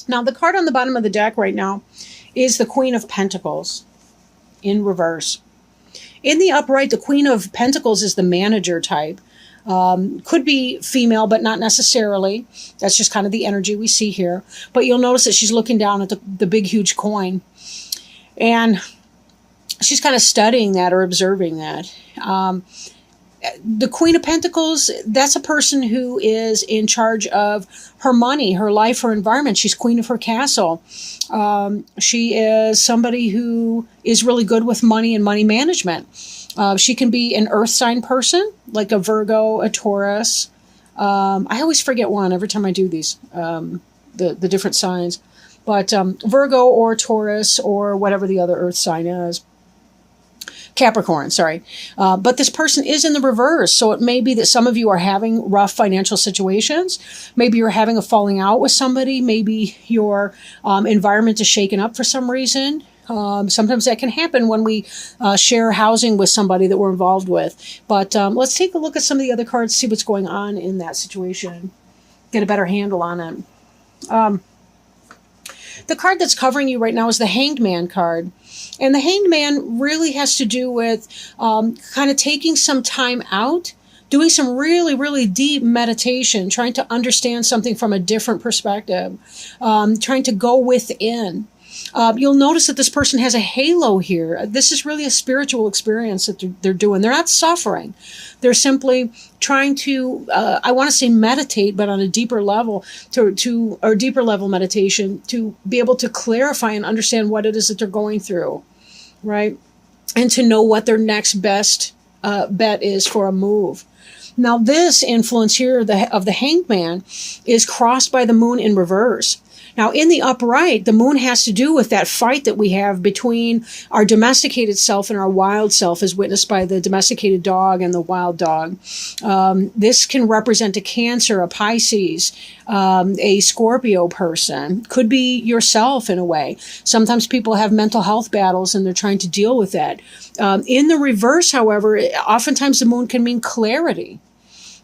Now, the card on the bottom of the deck right now is the Queen of Pentacles in reverse. In the upright, the Queen of Pentacles is the manager type. Could be female, but not necessarily. That's just kind of the energy we see here. But you'll notice that she's looking down at the big, huge coin. And she's kind of studying that or observing that. The Queen of Pentacles, that's a person who is in charge of her money, her life, her environment. She's queen of her castle. She is somebody who is really good with money and money management. She can be an earth sign person, like a Virgo, a Taurus. I always forget one every time I do these, the different signs. But Virgo or Taurus or whatever the other earth sign is. Capricorn, sorry. But this person is in the reverse. So it may be that some of you are having rough financial situations. Maybe you're having a falling out with somebody. Maybe your environment is shaken up for some reason. Sometimes that can happen when we share housing with somebody that we're involved with. But let's take a look at some of the other cards, see what's going on in that situation. Get a better handle on it. The card that's covering you right now is the Hanged Man card. And the Hanged Man really has to do with kind of taking some time out, doing some really, really deep meditation, trying to understand something from a different perspective, trying to go within. You'll notice that this person has a halo here. This is really a spiritual experience that they're doing. They're not suffering. They're simply trying to, I want to say meditate, but on a deeper level, or deeper level meditation, to be able to clarify and understand what it is that they're going through, right? And to know what their next best bet is for a move. Now, this influence here of the Hanged Man is crossed by the moon in reverse. Now, in the upright, the moon has to do with that fight that we have between our domesticated self and our wild self, as witnessed by the domesticated dog and the wild dog. This can represent a Cancer, a Pisces, a Scorpio person. Could be yourself in a way. Sometimes people have mental health battles and they're trying to deal with that. In the reverse, however, oftentimes the moon can mean clarity.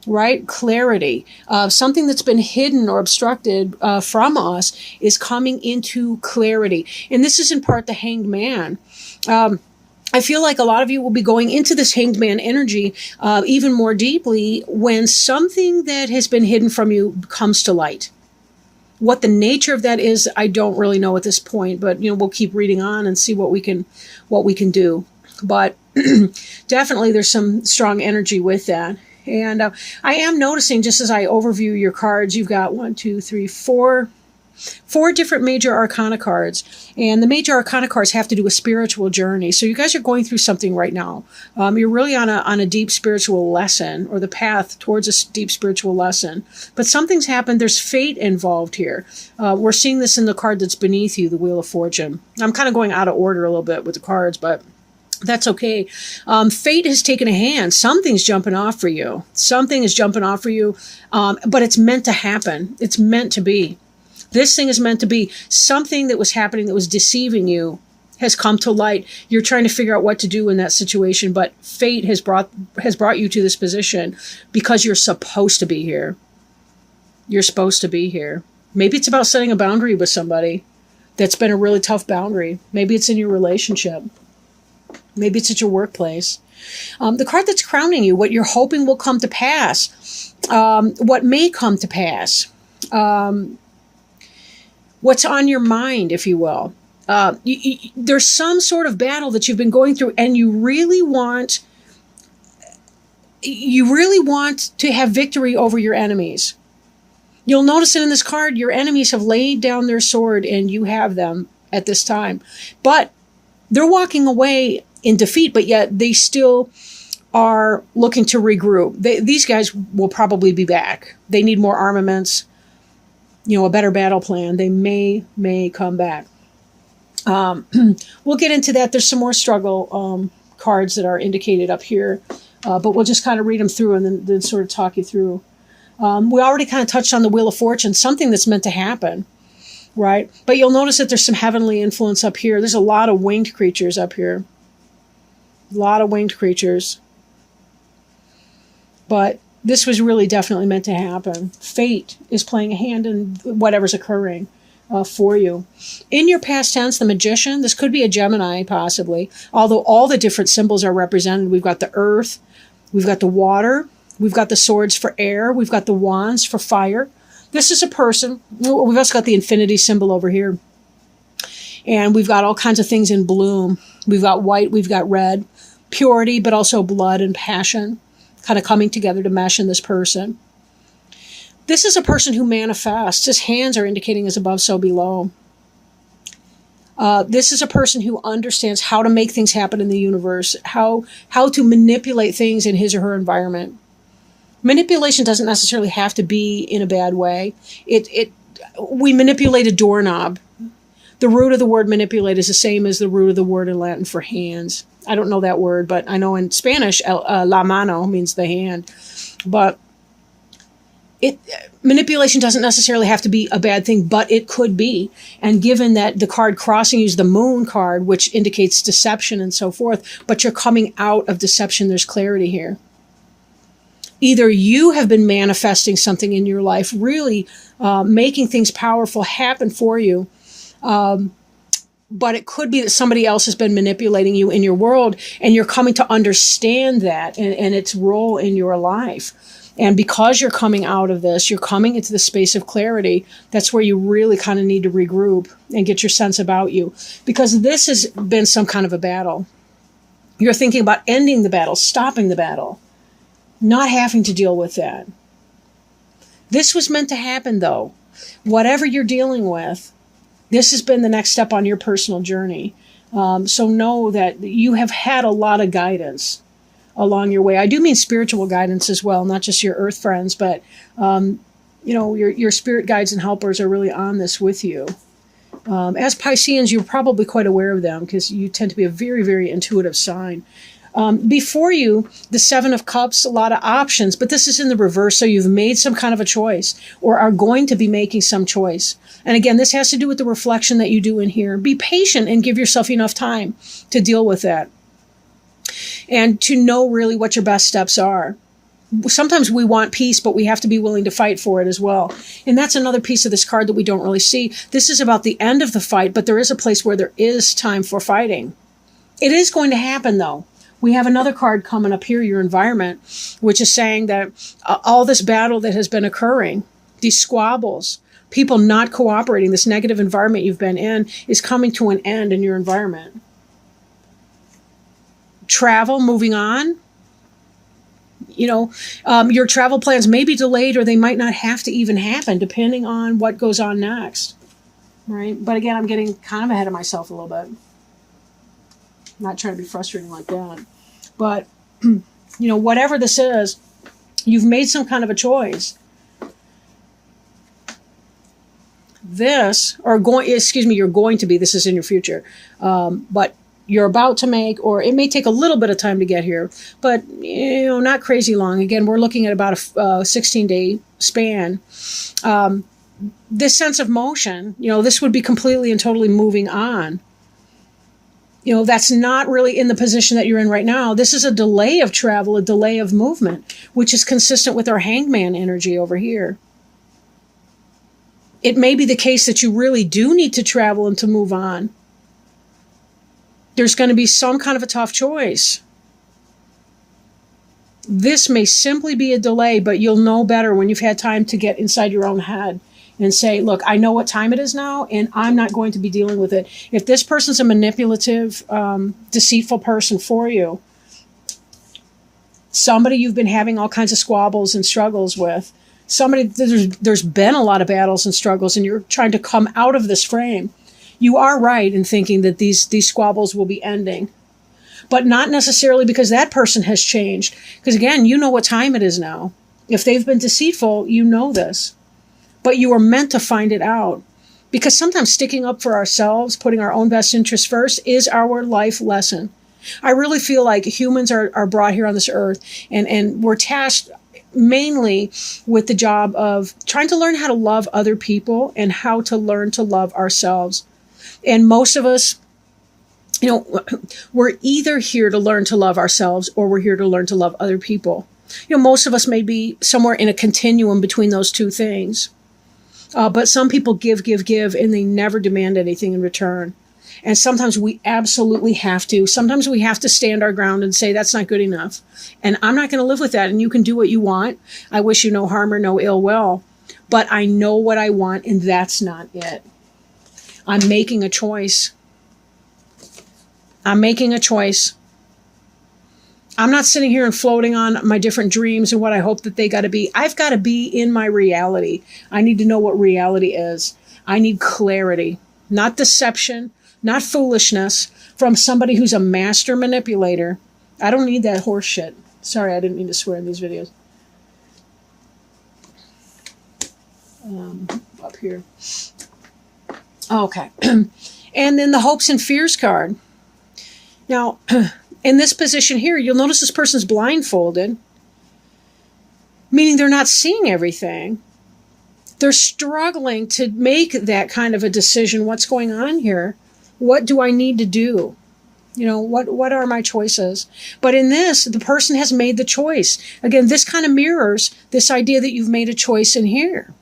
Right? Clarity. Something that's been hidden or obstructed from us is coming into clarity. And this is in part the Hanged Man. I feel like a lot of you will be going into this Hanged Man energy even more deeply when something that has been hidden from you comes to light. What the nature of that is, I don't really know at this point, but we'll keep reading on and see what we can do. But definitely there's some strong energy with that. And I am noticing, just as I overview your cards, you've got 4 different major arcana cards. And the major arcana cards have to do with spiritual journey. So you guys are going through something right now. You're really on a deep spiritual lesson, or the path towards a deep spiritual lesson. But something's happened. There's fate involved here. We're seeing this in the card that's beneath you, the Wheel of Fortune. I'm kind of going out of order a little bit with the cards, but that's okay. Fate has taken a hand. Something's jumping off for you. Something is jumping off for you, but it's meant to happen. It's meant to be. This thing is meant to be. Something that was happening that was deceiving you has come to light. You're trying to figure out what to do in that situation, but fate has brought you to this position because you're supposed to be here. You're supposed to be here. Maybe it's about setting a boundary with somebody that's been a really tough boundary. Maybe it's in your relationship. Maybe it's at your workplace. The card that's crowning you, what you're hoping will come to pass, what may come to pass, what's on your mind, if you will. There's some sort of battle that you've been going through, and you really want to have victory over your enemies. You'll notice that in this card, your enemies have laid down their sword, and you have them at this time. But they're walking away in defeat, but yet they still are looking to regroup. These guys will probably be back. They need more armaments, a better battle plan. They may come back. We'll get into that. There's some more struggle cards that are indicated up here, but we'll just kind of read them through and then sort of talk you through. We already kind of touched on the Wheel of Fortune, something that's meant to happen. Right? But you'll notice that there's some heavenly influence up here. There's a lot of winged creatures up here. A lot of winged creatures. But this was really definitely meant to happen. Fate is playing a hand in whatever's occurring. for you. In your past tense, the Magician, this could be a Gemini possibly, although all the different symbols are represented. We've got the earth, we've got the water, we've got the swords for air, we've got the wands for fire. This is a person. We've also got the infinity symbol over here. And we've got all kinds of things in bloom. We've got white, we've got red, purity, but also blood and passion kind of coming together to mesh in this person. This is a person who manifests. His hands are indicating as above, so below. This is a person who understands how to make things happen in the universe, how to manipulate things in his or her environment. Manipulation doesn't necessarily have to be in a bad way. We manipulate a doorknob. The root of the word manipulate is the same as the root of the word in Latin for hands. I don't know that word, but I know in Spanish, la mano means the hand. But manipulation doesn't necessarily have to be a bad thing, but it could be. And given that the card crossing you is the moon card, which indicates deception and so forth, but you're coming out of deception, there's clarity here. Either you have been manifesting something in your life, really making things powerful happen for you, but it could be that somebody else has been manipulating you in your world, and you're coming to understand that and its role in your life. And because you're coming out of this, you're coming into the space of clarity. That's where you really kind of need to regroup and get your sense about you. Because this has been some kind of a battle. You're thinking about ending the battle, stopping the battle, not having to deal with that. This was meant to happen, though. Whatever you're dealing with, this has been the next step on your personal journey. So know that you have had a lot of guidance along your way. I do mean spiritual guidance as well, not just your earth friends, but your spirit guides and helpers are really on this with you. As Pisceans, you're probably quite aware of them because you tend to be a very, very intuitive sign. Before you, the Seven of Cups, a lot of options, but this is in the reverse, so you've made some kind of a choice or are going to be making some choice. And again, this has to do with the reflection that you do in here. Be patient and give yourself enough time to deal with that and to know really what your best steps are. Sometimes we want peace, but we have to be willing to fight for it as well. And that's another piece of this card that we don't really see. This is about the end of the fight, but there is a place where there is time for fighting. It is going to happen, though. We have another card coming up here, your environment, which is saying that all this battle that has been occurring, these squabbles, people not cooperating, this negative environment you've been in is coming to an end in your environment. Travel, moving on. Your travel plans may be delayed or they might not have to even happen depending on what goes on next. Right? But again, I'm getting kind of ahead of myself a little bit. Not trying to be frustrating like that. But, whatever this is, you've made some kind of a choice. You're going to be, this is in your future, but you're about to make, or it may take a little bit of time to get here, but, not crazy long. Again, we're looking at about a 16-day span. This sense of motion, this would be completely and totally moving on. That's not really in the position that you're in right now. This is a delay of travel, a delay of movement, which is consistent with our hangman energy over here. It may be the case that you really do need to travel and to move on. There's going to be some kind of a tough choice. This may simply be a delay, but you'll know better when you've had time to get inside your own head and say, look, I know what time it is now, and I'm not going to be dealing with it. If this person's a manipulative, deceitful person for you, somebody you've been having all kinds of squabbles and struggles with, somebody there's been a lot of battles and struggles, and you're trying to come out of this frame, you are right in thinking that these squabbles will be ending. But not necessarily because that person has changed. Because again, you know what time it is now. If they've been deceitful, you know this. But you are meant to find it out. Because sometimes sticking up for ourselves, putting our own best interests first, is our life lesson. I really feel like humans are brought here on this earth, and we're tasked mainly with the job of trying to learn how to love other people and how to learn to love ourselves. And most of us, we're either here to learn to love ourselves or we're here to learn to love other people. Most of us may be somewhere in a continuum between those two things. But some people give, and they never demand anything in return. And sometimes we absolutely have to. Sometimes we have to stand our ground and say, that's not good enough. And I'm not going to live with that. And you can do what you want. I wish you no harm or no ill will. But I know what I want, and that's not it. I'm making a choice. I'm making a choice. I'm not sitting here and floating on my different dreams and what I hope that they got to be. I've got to be in my reality. I need to know what reality is. I need clarity, not deception, not foolishness from somebody who's a master manipulator. I don't need that horse shit. Sorry, I didn't mean to swear in these videos. Up here. Okay. And then the hopes and fears card. Now, in this position here, you'll notice this person's blindfolded, meaning they're not seeing everything. They're struggling to make that kind of a decision. What's going on here? What do I need to do? You know, what are my choices? But in this, the person has made the choice. Again, this kind of mirrors this idea that you've made a choice in here.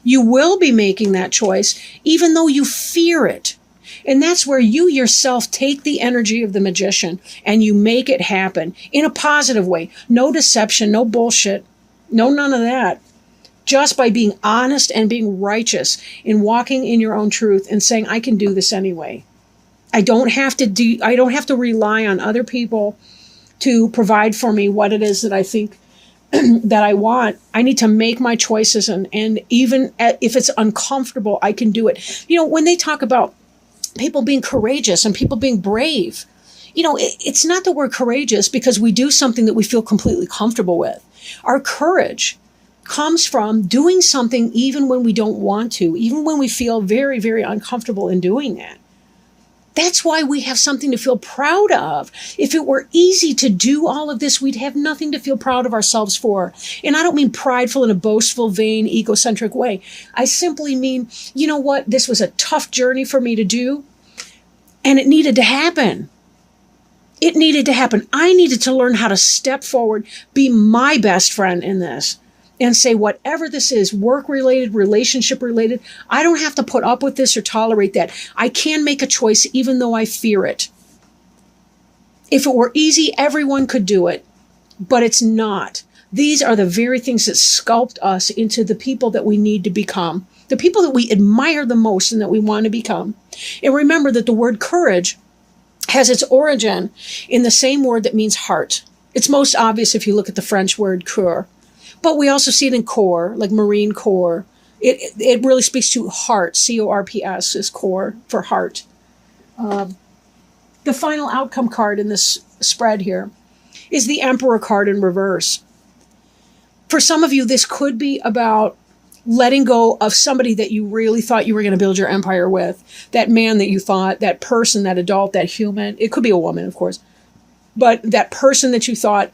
You will be making that choice, even though you fear it. And that's where you yourself take the energy of the magician and you make it happen in a positive way. No deception, no bullshit, no none of that. Just by being honest and being righteous in walking in your own truth and saying, I can do this anyway. I don't have to rely on other people to provide for me what it is that I think that I want. I need to make my choices, and even if it's uncomfortable, I can do it. You know, when they talk about people being courageous and people being brave, you know, it's not that we're courageous because we do something that we feel completely comfortable with. Our courage comes from doing something even when we don't want to, even when we feel very, very uncomfortable in doing that. That's why we have something to feel proud of. If it were easy to do all of this, we'd have nothing to feel proud of ourselves for. And I don't mean prideful in a boastful, vain, egocentric way. I simply mean, you know what? This was a tough journey for me to do, and it needed to happen. It needed to happen. I needed to learn how to step forward, be my best friend in this, and say, whatever this is, work-related, relationship-related, I don't have to put up with this or tolerate that. I can make a choice even though I fear it. If it were easy, everyone could do it, but it's not. These are the very things that sculpt us into the people that we need to become, the people that we admire the most and that we want to become. And remember that the word courage has its origin in the same word that means heart. It's most obvious if you look at the French word cœur. But we also see it in corps, like Marine Corps. It really speaks to heart. C-O-R-P-S is corps for heart. The final outcome card in this spread here is the Emperor card in reverse. For some of you, this could be about letting go of somebody that you really thought you were going to build your empire with. That man that you thought, that person, that adult, that human. It could be a woman, of course. But that person that you thought,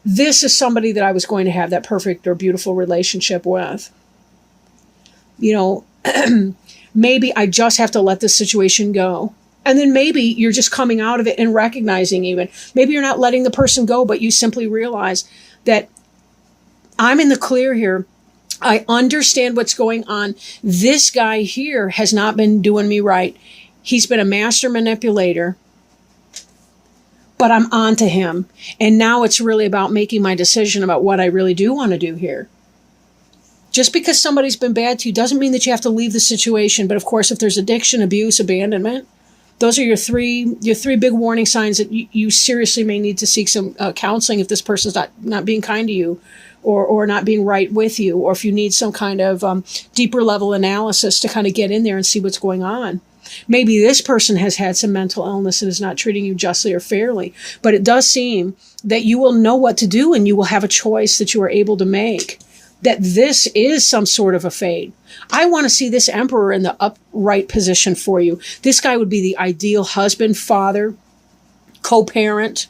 this is somebody that I was going to have that perfect or beautiful relationship with. You know, maybe I just have to let this situation go. And then maybe you're just coming out of it and recognizing even. Maybe you're not letting the person go, but you simply realize that I'm in the clear here. I understand what's going on. This guy here has not been doing me right. He's been a master manipulator. But I'm on to him. And now it's really about making my decision about what I really do want to do here. Just because somebody's been bad to you doesn't mean that you have to leave the situation. But of course, if there's addiction, abuse, abandonment, those are your three big warning signs that you seriously may need to seek some counseling if this person's not being kind to you or not being right with you, or if you need some kind of deeper level analysis to kind of get in there and see what's going on. Maybe this person has had some mental illness and is not treating you justly or fairly, but it does seem that you will know what to do and you will have a choice that you are able to make, that this is some sort of a fate. I want to see this Emperor in the upright position for you. This guy would be the ideal husband, father, co-parent.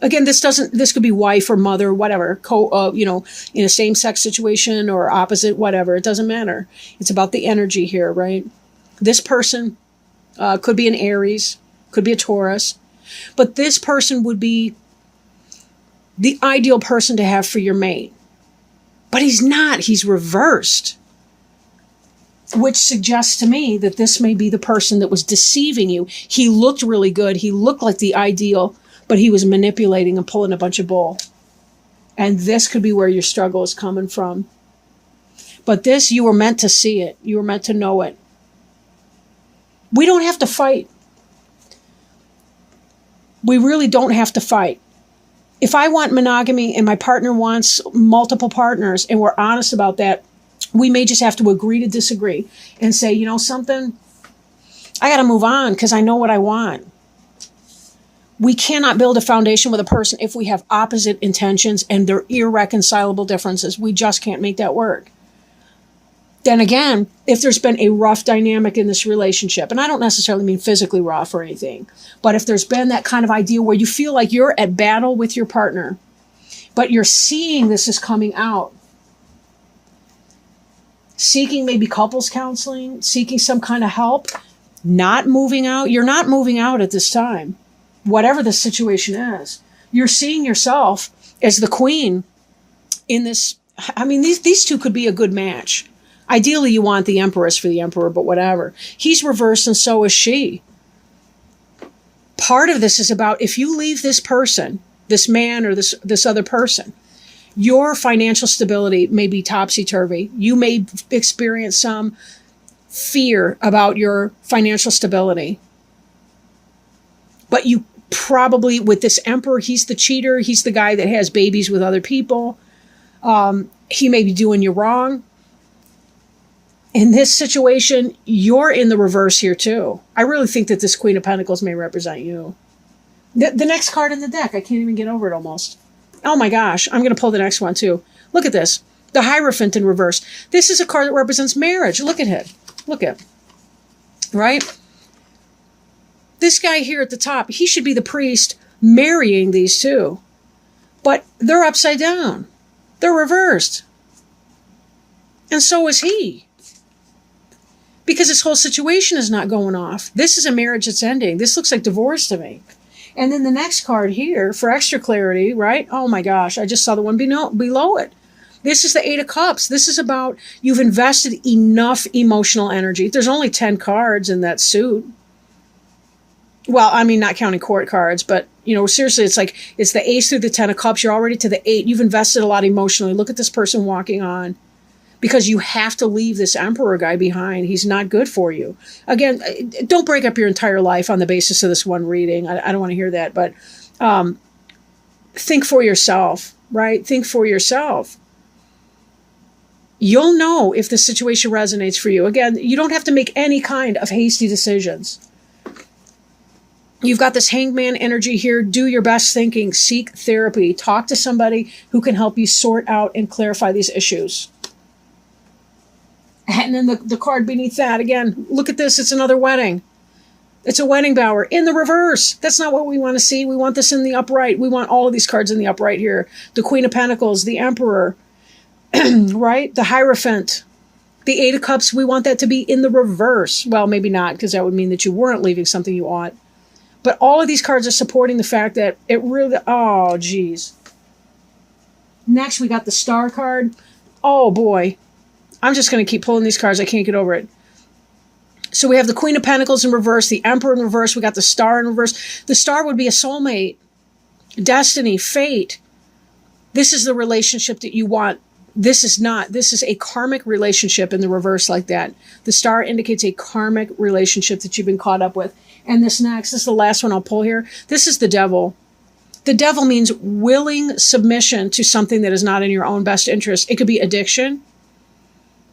Again, this could be wife or mother, whatever, in a same-sex situation or opposite, whatever. It doesn't matter. It's about the energy here, right? This person could be an Aries, could be a Taurus, but this person would be the ideal person to have for your mate. But he's not. He's reversed. which suggests to me that this may be the person that was deceiving you. He looked really good. He looked like the ideal, but he was manipulating and pulling a bunch of bull. And this could be where your struggle is coming from. But this, you were meant to see it. You were meant to know it. We don't have to fight. We really don't have to fight. If I want monogamy and my partner wants multiple partners and we're honest about that, we may just have to agree to disagree and say, you know something, I got to move on because I know what I want. We cannot build a foundation with a person if we have opposite intentions and they're irreconcilable differences. We just can't make that work. Then again, if there's been a rough dynamic in this relationship, and I don't necessarily mean physically rough or anything, but if there's been that kind of idea where you feel like you're at battle with your partner, but you're seeing this is coming out, seeking maybe couples counseling, seeking some kind of help, not moving out. You're not moving out at this time, whatever the situation is. You're seeing yourself as the queen in this. I mean, these two could be a good match. Ideally, you want the empress for the emperor, but whatever. He's reversed and so is she. Part of this is about if you leave this person, this man or this other person, your financial stability may be topsy-turvy. You may experience some fear about your financial stability. But you probably, with this emperor, he's the cheater. He's the guy that has babies with other people. He may be doing you wrong. In this situation, you're in the reverse here too. I really think that this Queen of Pentacles may represent you. The next card in the deck, I can't even get over it almost. Oh my gosh, I'm going to pull the next one too. Look at this. The Hierophant in reverse. This is a card that represents marriage. Look at it. Look at it. Right? This guy here at the top, he should be the priest marrying these two. But they're upside down. They're reversed. And so is he. Because this whole situation is not going off. This is a marriage that's ending. This looks like divorce to me. And then the next card here, for extra clarity, right? Oh my gosh, I just saw the one below it. This is the Eight of Cups. This is about you've invested enough emotional energy. There's only 10 cards in that suit. Well, I mean, not counting court cards, but, you know, seriously, it's like it's the Ace through the 10 of Cups. You're already to the 8. You've invested a lot emotionally. Look at this person walking on. Because you have to leave this emperor guy behind. He's not good for you. Again, don't break up your entire life on the basis of this one reading. I don't want to hear that. But think for yourself, right? Think for yourself. You'll know if the situation resonates for you. Again, you don't have to make any kind of hasty decisions. You've got this hangman energy here. Do your best thinking. Seek therapy. Talk to somebody who can help you sort out and clarify these issues. And then the card beneath that, again, look at this. It's another wedding. It's a wedding bower in the reverse. That's not what we want to see. We want this in the upright. We want all of these cards in the upright here. The Queen of Pentacles, the Emperor, right? The Hierophant, the Eight of Cups. We want that to be in the reverse. Well, maybe not, because that would mean that you weren't leaving something you ought. But all of these cards are supporting the fact that it really, oh, geez. Next, we got the Star card. Oh, boy. I'm just going to keep pulling these cards. I can't get over it. So we have the Queen of Pentacles in reverse, the Emperor in reverse. We got the Star in reverse. The Star would be a soulmate, destiny, fate. This is the relationship that you want. This is not. This is a karmic relationship in the reverse like that. The Star indicates a karmic relationship that you've been caught up with. And this is the last one I'll pull here. This is the Devil. The Devil means willing submission to something that is not in your own best interest. It could be addiction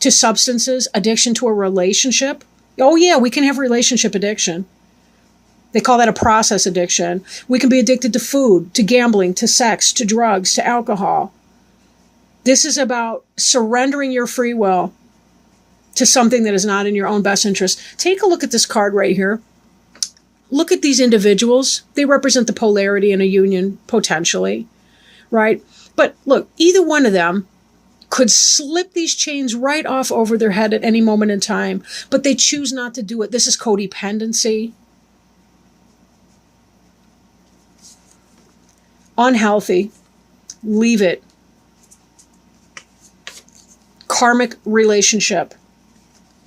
to substances, addiction to a relationship. Oh yeah, we can have relationship addiction. They call that a process addiction. We can be addicted to food, to gambling, to sex, to drugs, to alcohol. This is about surrendering your free will to something that is not in your own best interest. Take a look at this card right here. Look at these individuals. They represent the polarity in a union, potentially, right? But look, either one of them could slip these chains right off over their head at any moment in time, but they choose not to do it. This is codependency. Unhealthy. Leave it. Karmic relationship.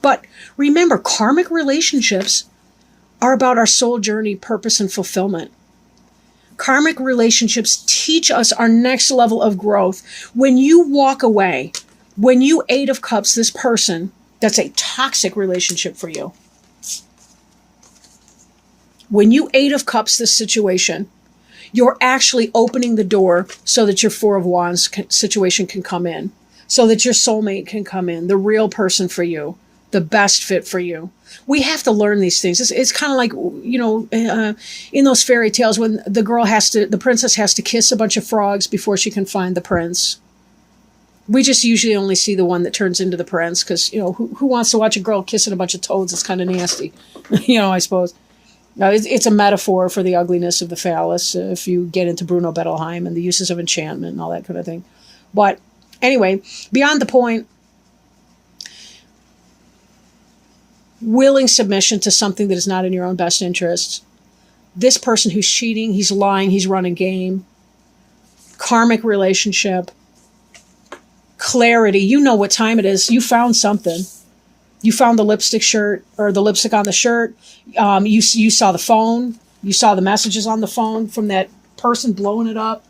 But remember, karmic relationships are about our soul journey, purpose, and fulfillment. Karmic relationships teach us our next level of growth. When you walk away, when you Eight of Cups this person, that's a toxic relationship for you. When you Eight of Cups this situation, you're actually opening the door so that your Four of Wands situation can come in, so that your soulmate can come in, the real person for you, the best fit for you. We have to learn these things. It's kind of like, in those fairy tales when the princess has to kiss a bunch of frogs before she can find the prince. We just usually only see the one that turns into the prince because, who wants to watch a girl kissing a bunch of toads? It's kind of nasty, I suppose. It's a metaphor for the ugliness of the phallus if you get into Bruno Bettelheim and the uses of enchantment and all that kind of thing. But anyway, beyond the point, willing submission to something that is not in your own best interest. This person who's cheating, he's lying, he's running game. Karmic relationship. Clarity. You know what time it is. You found something. You found the lipstick shirt or the lipstick on the shirt. You saw the phone. You saw the messages on the phone from that person blowing it up.